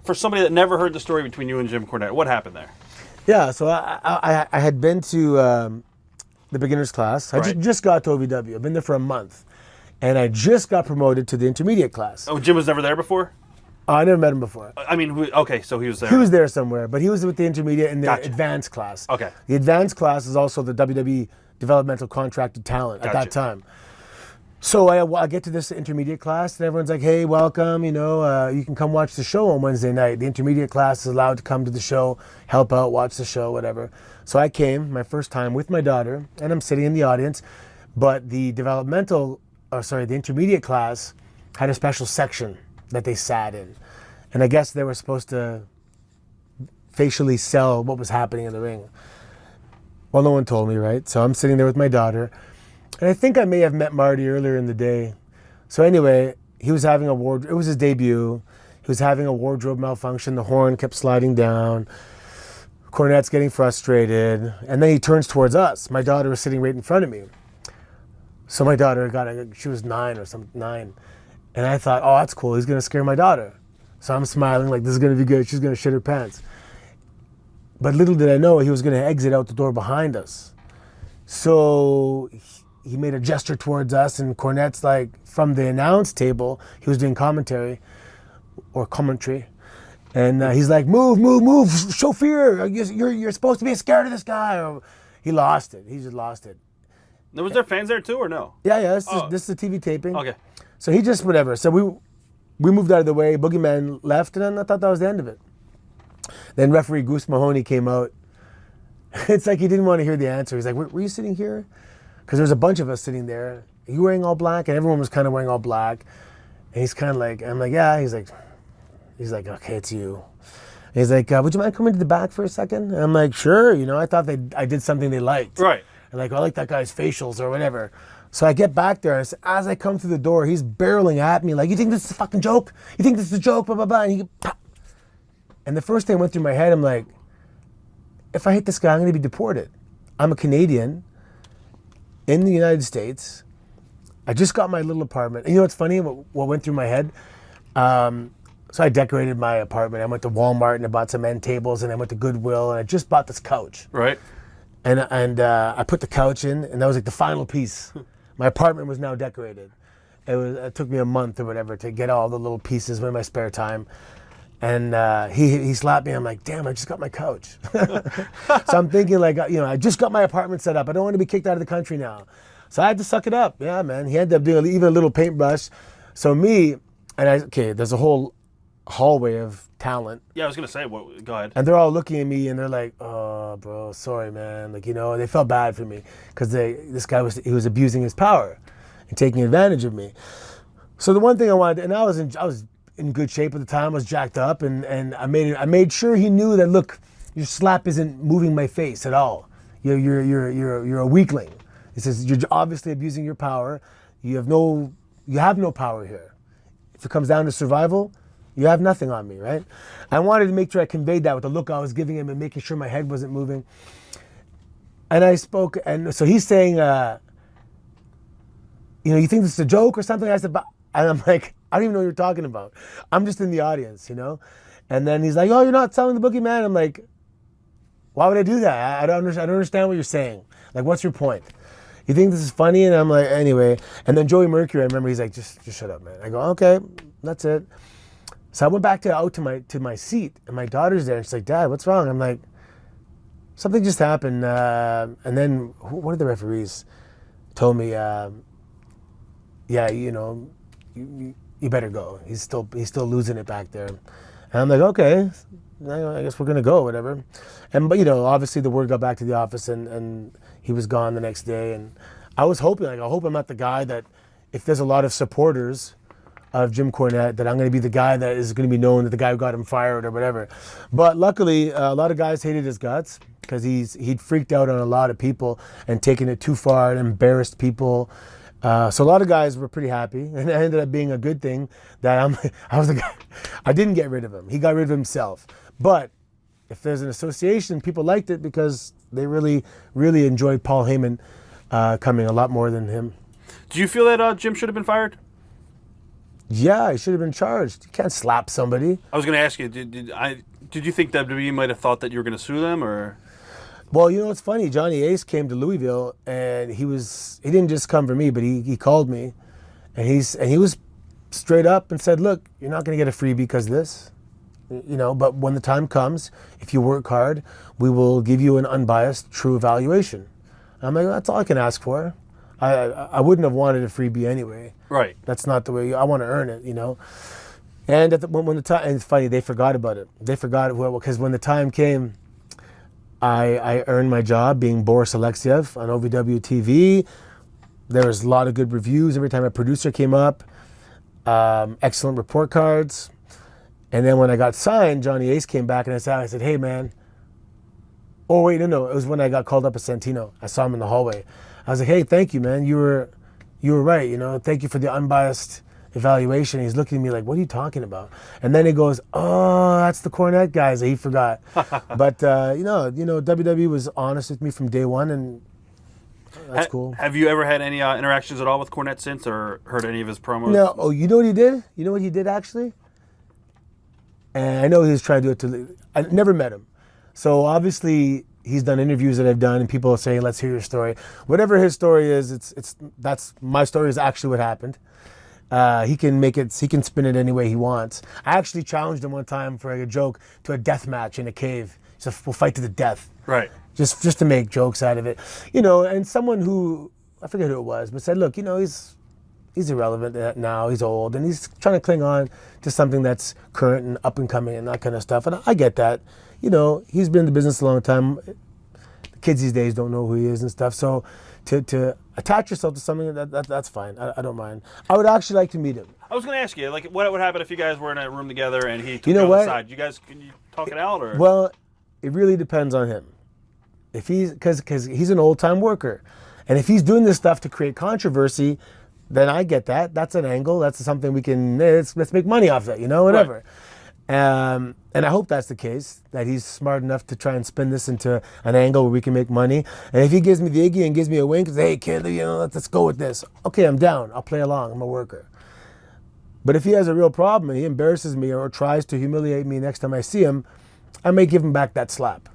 for somebody that never heard the story between you and Jim Cornette, what happened there? Yeah, so I had been to the beginner's class. I Right. just got to OVW. I've been there for a month. And I just got promoted to the intermediate class. Oh, Jim was never there before? I never met him before. I mean, okay, so he was there. He was there somewhere, but he was with the intermediate and the Gotcha. advanced class. Okay. The advanced class is also the WWE developmental contracted talent at Gotcha. that time. So I get to this intermediate class and everyone's like, hey, welcome, you can come watch the show on Wednesday night. The intermediate class is allowed to come to the show, help out, watch the show, whatever. So I came my first time with my daughter and I'm sitting in the audience, but the the intermediate class had a special section that they sat in. And I guess they were supposed to facially sell what was happening in the ring. Well, no one told me, right? So I'm sitting there with my daughter. And I think I may have met Marty earlier in the day. So anyway, he was having it was his debut. He was having a wardrobe malfunction. The horn kept sliding down. Cornette's getting frustrated. And then he turns towards us. My daughter was sitting right in front of me. So my daughter she was 9 or something, 9. And I thought, oh, that's cool. He's going to scare my daughter. So I'm smiling like this is going to be good. She's going to shit her pants. But little did I know he was going to exit out the door behind us. So he made a gesture towards us and Cornette's like from the announce table, he was doing commentary. And he's like, move, show fear. You're supposed to be scared of this guy. Or, he lost it. He just lost it. Was there fans there too or no? Yeah. This is a TV taping. Okay. So he just, whatever. So we moved out of the way. Boogeyman left, and then I thought that was the end of it. Then referee Goose Mahoney came out. It's like he didn't want to hear the answer. He's like, were you sitting here? Because there's a bunch of us sitting there. Are you wearing all black? And everyone was kind of wearing all black. And he's kind of like, I'm like, yeah. He's like, okay, it's you. And he's like, would you mind coming to the back for a second? And I'm like, sure. I thought I did something they liked. Right. And like, I like that guy's facials or whatever. So I get back there, and as I come through the door, he's barreling at me like, you think this is a fucking joke? You think this is a joke? Blah, blah, blah. And the first thing went through my head, I'm like, if I hit this guy, I'm going to be deported. I'm a Canadian in the United States. I just got my little apartment. And you know what's funny? What went through my head? So I decorated my apartment. I went to Walmart and I bought some end tables, and I went to Goodwill, and I just bought this couch. Right. And I put the couch in, and that was like the final piece. My apartment was now decorated. It took me a month or whatever to get all the little pieces in my spare time. And he slapped me. I'm like, damn, I just got my couch. So I'm thinking like, I just got my apartment set up. I don't want to be kicked out of the country now. So I had to suck it up. Yeah, man. He ended up doing even a little paintbrush. So there's a whole hallway of talent. Yeah, I was going to say, go ahead. And they're all looking at me and they're like, oh, bro, sorry, man. Like, they felt bad for me because this guy was abusing his power and taking advantage of me. So the one thing I wanted, and I was in good shape at the time, I was jacked up, and I made sure he knew that, look, your slap isn't moving my face at all. You're a weakling. He says, you're obviously abusing your power. You have no power here. If it comes down to survival, you have nothing on me, right? I wanted to make sure I conveyed that with the look I was giving him and making sure my head wasn't moving. And I spoke, and so he's saying, you think this is a joke or something? I said, and I'm like, I don't even know what you're talking about. I'm just in the audience, And then he's like, oh, you're not selling the boogeyman? I'm like, why would I do that? I don't understand what you're saying. Like, what's your point? You think this is funny? And I'm like, anyway. And then Joey Mercury, I remember, he's like, just shut up, man. I go, okay, that's it. So I went back out to my seat, and my daughter's there, and she's like, Dad, what's wrong? I'm like, something just happened. And then one of the referees told me, you better go. He's still losing it back there. And I'm like, okay, I guess we're gonna go, whatever. But obviously the word got back to the office, and he was gone the next day. And I was hoping, I hope I'm not the guy that, if there's a lot of supporters of Jim Cornette, that I'm going to be the guy that is going to be known as the guy who got him fired or whatever. But luckily, a lot of guys hated his guts because he'd freaked out on a lot of people and taken it too far and embarrassed people. So a lot of guys were pretty happy, and it ended up being a good thing that I was the guy. I didn't get rid of him. He got rid of himself. But if there's an association, people liked it because they really, really enjoyed Paul Heyman coming a lot more than him. Do you feel that Jim should have been fired? Yeah, he should have been charged. You can't slap somebody. I was going to ask you, did you think WWE might have thought that you were going to sue them, or? Well, you know what's funny? Johnny Ace came to Louisville, and he didn't just come for me, but he called me, and he was straight up and said, "Look, you're not going to get a freebie because of this, but when the time comes, if you work hard, we will give you an unbiased, true evaluation." I'm like, that's all I can ask for. I wouldn't have wanted a freebie anyway. Right. That's not the way I want to earn it, And when the time, and it's funny, they forgot about it. They forgot because when the time came, I earned my job being Boris Alexiev on OVW TV. There was a lot of good reviews every time a producer came up. Excellent report cards. And then when I got signed, Johnny Ace came back and I said, "Hey man." Oh wait, no. It was when I got called up as Santino. I saw him in the hallway. I was like, "Hey, thank you, man. You were right. Thank you for the unbiased evaluation." He's looking at me like, "What are you talking about?" And then he goes, "Oh, that's the Cornette guys." He forgot. But WWE was honest with me from day one, and that's cool. Have you ever had any interactions at all with Cornette since, or heard any of his promos? No. Oh, you know what he did? You know what he did actually? And I know he was trying to do it I never met him. So obviously he's done interviews that I've done, and people are saying, "Let's hear your story." Whatever his story is, that's my story is actually what happened. He can spin it any way he wants. I actually challenged him one time for a joke to a death match in a cave. He said, "We'll fight to the death." Right. Just to make jokes out of it. And someone who, I forget who it was, but said, "Look, he's irrelevant now, he's old, and he's trying to cling on to something that's current and up and coming and that kind of stuff." And I get that. He's been in the business a long time. The kids these days don't know who he is and stuff. So to attach yourself to something, that's fine. I don't mind. I would actually like to meet him. I was going to ask you, like, what would happen if you guys were in a room together and he took you on the side? Can you talk it out, or? Well, it really depends on him. If because he's an old-time worker. And if he's doing this stuff to create controversy, then I get that. That's an angle. That's something we can, let's make money off that, whatever. Right. And I hope that's the case, that he's smart enough to try and spin this into an angle where we can make money. And if he gives me the Iggy and gives me a wink and says, "Hey kid, let's go with this." Okay, I'm down. I'll play along. I'm a worker. But if he has a real problem and he embarrasses me or tries to humiliate me next time I see him, I may give him back that slap.